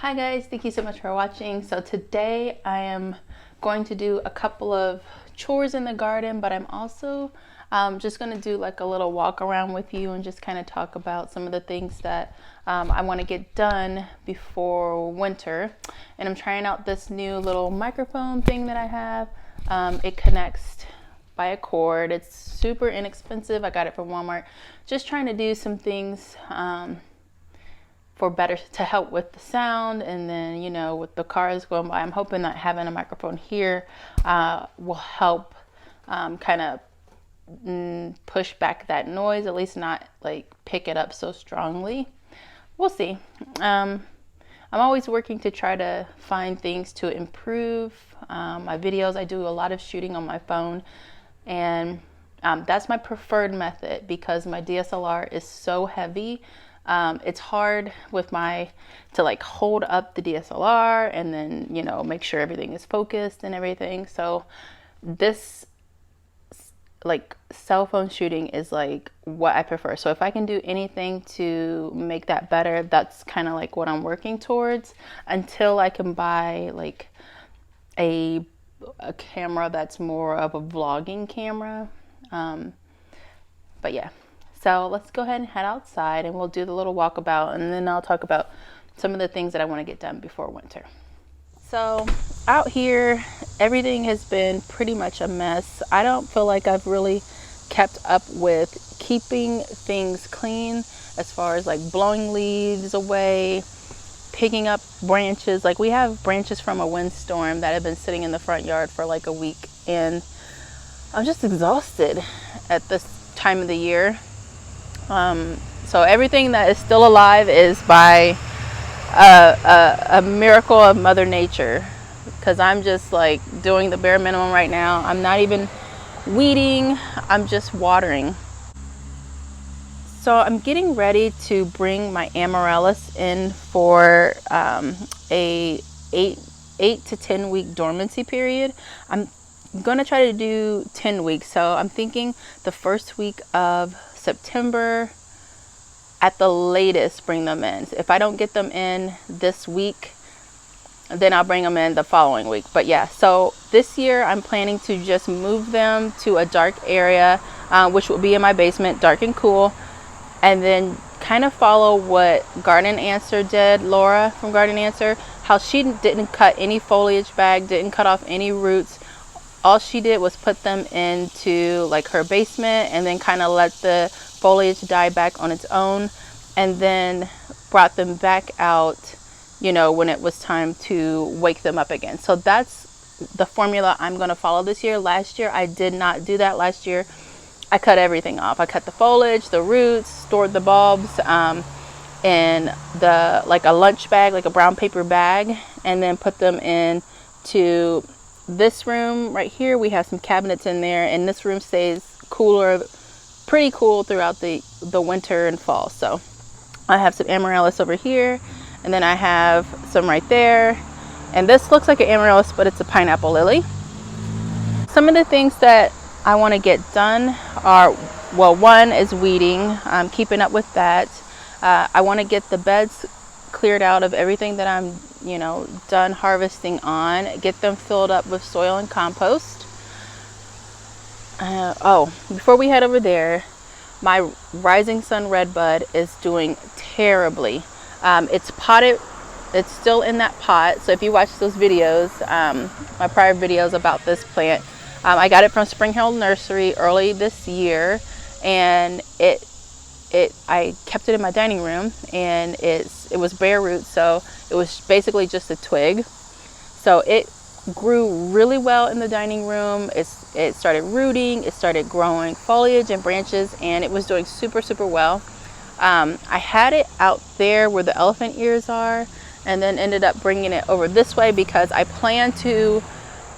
Hi guys, thank you so much for watching. So today I am going to do a couple of chores in the garden, but I'm also just going to do like a little walk around with you and just kind of talk about some of the things that I want to get done before winter. And I'm trying out this new little microphone thing that I have. It connects by a cord. It's super inexpensive. I got it from Walmart. Just trying to do some things for better to help with the sound, and then with the cars going by, I'm hoping that having a microphone here will help kind of push back that noise, at least not like pick it up so strongly. We'll see. I'm always working to try to find things to improve my videos. I do a lot of shooting on my phone, and that's my preferred method because my DSLR is so heavy. It's hard with to like hold up the DSLR and then, make sure everything is focused and everything. So this like cell phone shooting is like what I prefer. So if I can do anything to make that better, that's kind of like what I'm working towards until I can buy like a camera that's more of a vlogging camera. But yeah. So let's go ahead and head outside and we'll do the little walkabout, and then I'll talk about some of the things that I want to get done before winter. So out here, everything has been pretty much a mess. I don't feel like I've really kept up with keeping things clean as far as like blowing leaves away, picking up branches. Like we have branches from a windstorm that have been sitting in the front yard for like a week, and I'm just exhausted at this time of the year. So everything that is still alive is by a miracle of Mother Nature, because I'm just like doing the bare minimum right now. I'm not even weeding, I'm just watering. So I'm getting ready to bring my amaryllis in for a 8 to 10 week dormancy period. I'm gonna try to do 10 weeks. So I'm thinking the first week of September at the latest bring them in. If I don't get them in this week, then I'll bring them in the following week. But yeah, so this year I'm planning to just move them to a dark area, which will be in my basement, dark and cool, and then kind of follow what Garden Answer did, Laura from Garden Answer, how she didn't cut any foliage back, didn't cut off any roots. All she did was put them into like her basement and then kind of let the foliage die back on its own, and then brought them back out, when it was time to wake them up again. So that's the formula I'm going to follow this year. Last year, I did not do that. Last year, I cut everything off. I cut the foliage, the roots, stored the bulbs in like a lunch bag, like a brown paper bag, and then put them into this room right here. We have some cabinets in there, and this room stays cooler, pretty cool throughout the winter and fall. So I have some amaryllis over here, and then I have some right there, and this looks like an amaryllis, but it's a pineapple lily. Some of the things that I want to get done are, well, one is weeding. I'm keeping up with that. I want to get the beds cleared out of everything that I'm done harvesting on, get them filled up with soil and compost. Before we head over there, my Rising Sun Redbud is doing terribly. It's potted, it's still in that pot. So if you watch those videos, my prior videos about this plant, I got it from Spring Hill Nursery early this year, and I kept it in my dining room, and it was bare roots, so it was basically just a twig. So it grew really well in the dining room. It started rooting, it started growing foliage and branches, and it was doing super, super well. I had it out there where the elephant ears are, and then ended up bringing it over this way because I plan to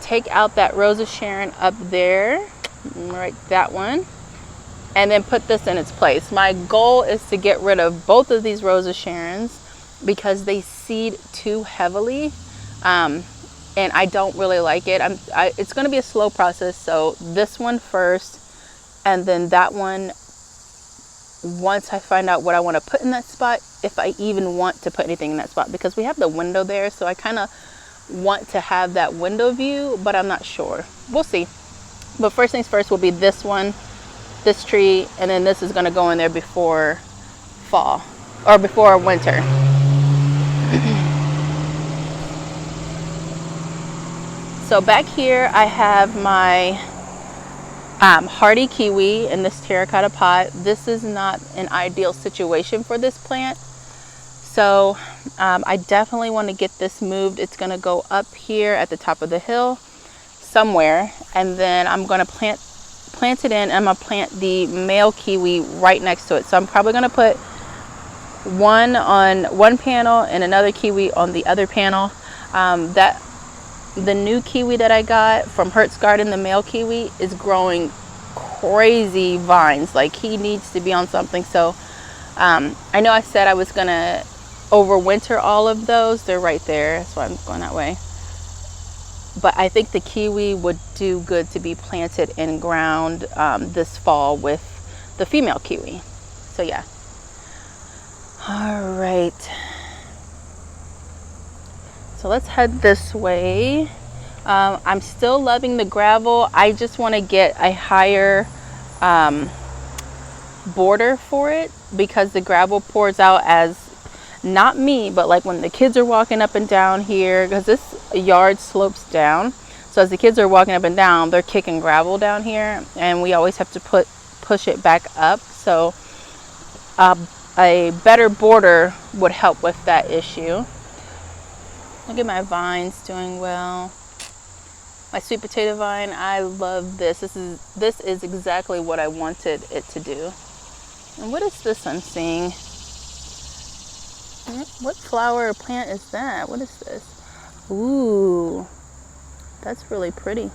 take out that Rose of Sharon up there, right, that one, and then put this in its place. My goal is to get rid of both of these Rose of Sharons because they seed too heavily, and I don't really like it. It's going to be a slow process, so this one first, and then that one once I find out what I want to put in that spot, if I even want to put anything in that spot, because we have the window there, so I kind of want to have that window view, but I'm not sure. We'll see. But first things first will be this one, this tree, and then this is going to go in there before fall or before winter. So back here I have my hardy kiwi in this terracotta pot. This is not an ideal situation for this plant, so I definitely want to get this moved. It's going to go up here at the top of the hill somewhere, and then I'm going to plant it in. I'm going to plant the male kiwi right next to it. So I'm probably going to put one on one panel and another kiwi on the other panel. The new kiwi that I got from Hertz Garden, the male kiwi, is growing crazy vines. Like, he needs to be on something. So I know I said I was gonna overwinter all of those. They're right there, that's why I'm going that way. But I think the kiwi would do good to be planted in ground this fall with the female kiwi. So yeah. All right. So let's head this way. I'm still loving the gravel. I just want to get a higher border for it, because the gravel pours out as, not me, but like when the kids are walking up and down here, because this yard slopes down. So as the kids are walking up and down, they're kicking gravel down here, and we always have to push it back up. So a better border would help with that issue. Look at my vines doing well. My sweet potato vine, I love this. This is exactly what I wanted it to do. And what is this I'm seeing? What flower or plant is that? What is this? Ooh, that's really pretty.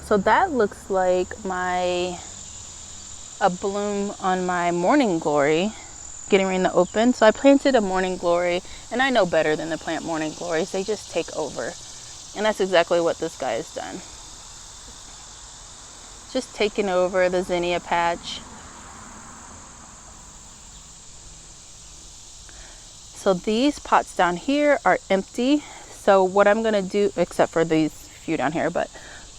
So that looks like a bloom on my morning glory getting ready to open. So I planted a morning glory, and I know better than to plant morning glories. They just take over. And that's exactly what this guy has done. Just taking over the zinnia patch. So these pots down here are empty. So what I'm going to do, except for these few down here, but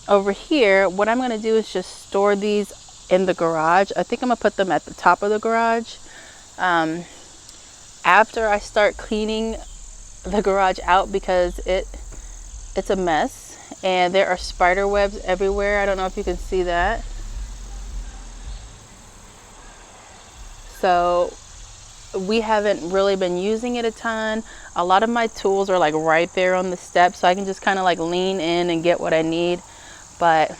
over here, what I'm going to do is just store these in the garage. I think I'm going to put them at the top of the garage. After I start cleaning the garage out, because it's a mess and there are spider webs everywhere. I don't know if you can see that. So we haven't really been using it a ton. A lot of my tools are like right there on the steps, so I can just kind of like lean in and get what I need. But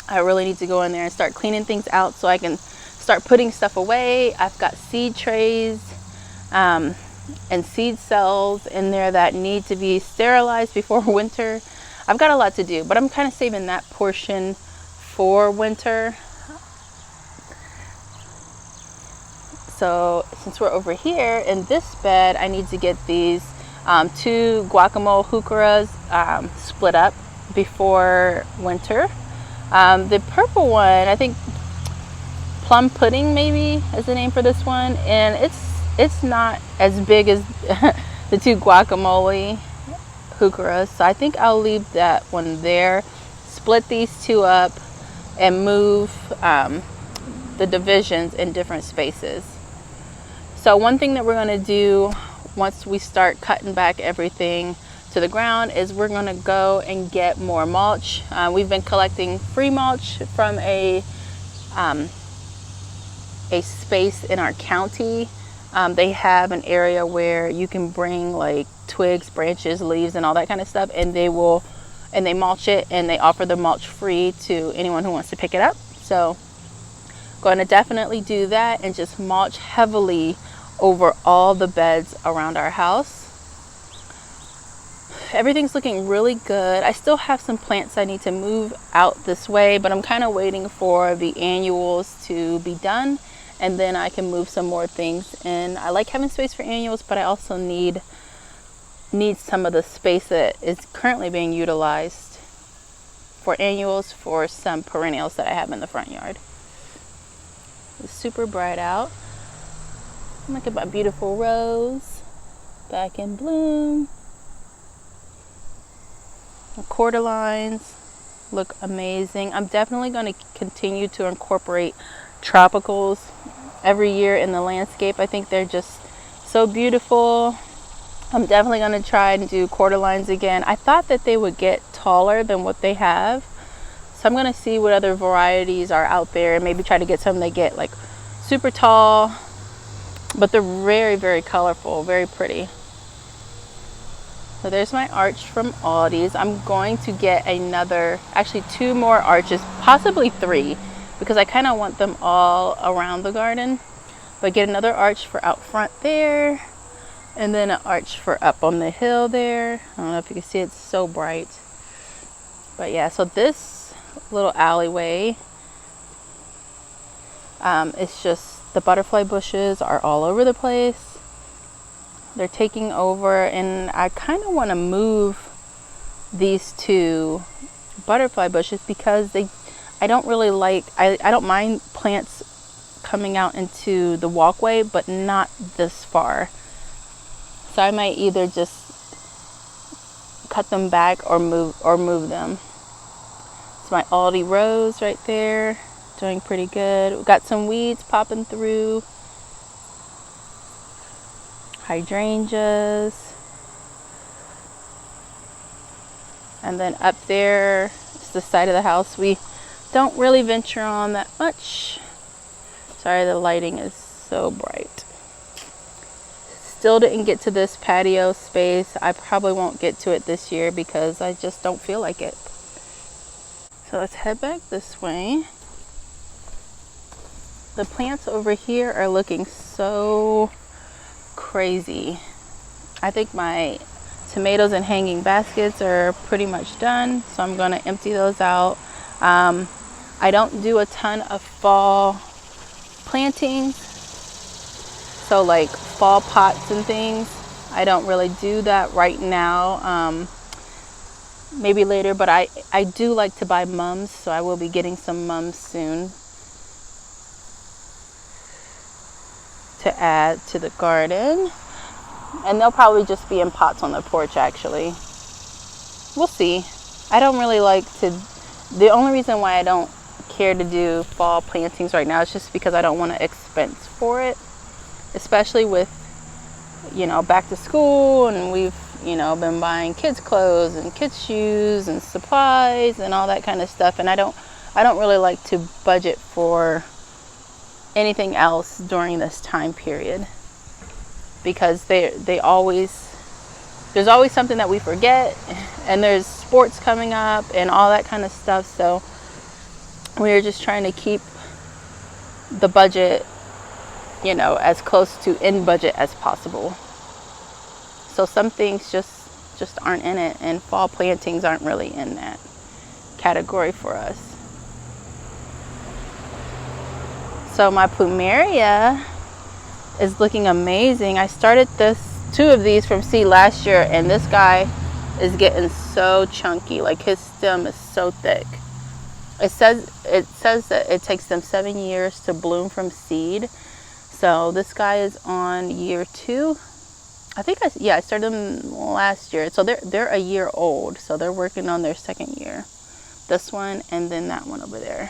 I really need to go in there and start cleaning things out so I can start putting stuff away. I've got seed trays and seed cells in there that need to be sterilized before winter. I've got a lot to do, but I'm kind of saving that portion for winter. So since we're over here in this bed, I need to get these two guacamole heucheras split up before winter. The purple one, I think plum pudding maybe is the name for this one, and it's not as big as the two guacamole heucheras, so I think I'll leave that one there, split these two up, and move the divisions in different spaces. So one thing that we're going to do once we start cutting back everything to the ground is we're going to go and get more mulch. We've been collecting free mulch from a space in our county. They have an area where you can bring like twigs, branches, leaves, and all that kind of stuff, and they mulch it, and they offer the mulch free to anyone who wants to pick it up. So going to definitely do that and just mulch heavily over all the beds around our house. Everything's looking really good. I still have some plants I need to move out this way, but I'm kind of waiting for the annuals to be done, and then I can move some more things in. I like having space for annuals, but I also need some of the space that is currently being utilized for annuals for some perennials that I have in the front yard. It's super bright out. Look at my beautiful rose back in bloom. The quarter lines look amazing. I'm definitely going to continue to incorporate tropicals every year in the landscape. I think they're just so beautiful. I'm definitely going to try and do quarter lines again. I thought that they would get taller than what they have. So I'm going to see what other varieties are out there and maybe try to get some that get like super tall. But they're very, very colorful, very pretty. So there's my arch from Aldi's. I'm going to get actually 2 more arches, possibly 3, because I kind of want them all around the garden. But get another arch for out front there, and then an arch for up on the hill there. I don't know if you can see, it's so bright. But yeah, so this little alleyway, it's just the butterfly bushes are all over the place. They're taking over, and I kind of want to move these 2 butterfly bushes because I don't really like, I don't mind plants coming out into the walkway, but not this far. So I might either just cut them back or move them. It's my Aldi rose right there, doing pretty good. We've got some weeds popping through. Hydrangeas. And then up there is the side of the house we don't really venture on that much. Sorry, the lighting is so bright. Still didn't get to this patio space. I probably won't get to it this year because I just don't feel like it. So let's head back this way. The plants over here are looking so crazy. I think my tomatoes and hanging baskets are pretty much done, so I'm going to empty those out. I don't do a ton of fall plantings, so like fall pots and things. I don't really do that right now. Maybe later, but I do like to buy mums, so I will be getting some mums soon to add to the garden, and they'll probably just be in pots on the porch. Actually, we'll see. I don't really like to, the only reason why I don't care to do fall plantings right now is just because I don't want to expense for it, especially with, you know, back to school, and we've, you know, been buying kids clothes and kids shoes and supplies and all that kind of stuff, and I don't really like to budget for anything else during this time period, because there's always something that we forget, and there's sports coming up and all that kind of stuff. So we're just trying to keep the budget, you know, as close to in budget as possible. So some things just aren't in it, and fall plantings aren't really in that category for us. So my plumeria is looking amazing. I started 2 of these from seed last year, and this guy is getting so chunky. Like, his stem is so thick. It says that it takes them 7 years to bloom from seed. So this guy is on year 2. I think I started them last year. So they're a year old. So they're working on their 2nd year. This one and then that one over there.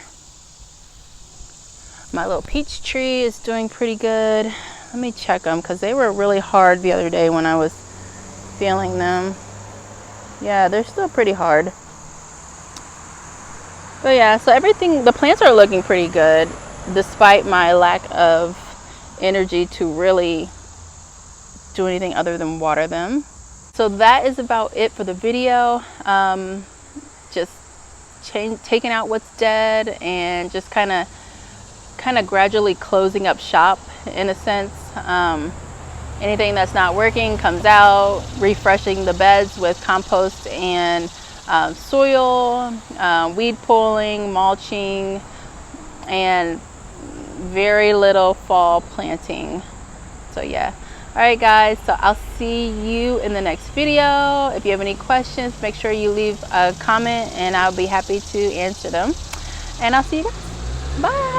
My little peach tree is doing pretty good. Let me check them because they were really hard the other day when I was feeling them. Yeah, they're still pretty hard. But yeah, so the plants are looking pretty good despite my lack of energy to really do anything other than water them. So that is about it for the video. Just taking out what's dead and just kind of gradually closing up shop in a sense. Anything that's not working comes out, refreshing the beds with compost and soil, weed pulling, mulching, and very little fall planting. So yeah. All right guys, so I'll see you in the next video. If you have any questions, make sure you leave a comment and I'll be happy to answer them. And I'll see you guys. Bye.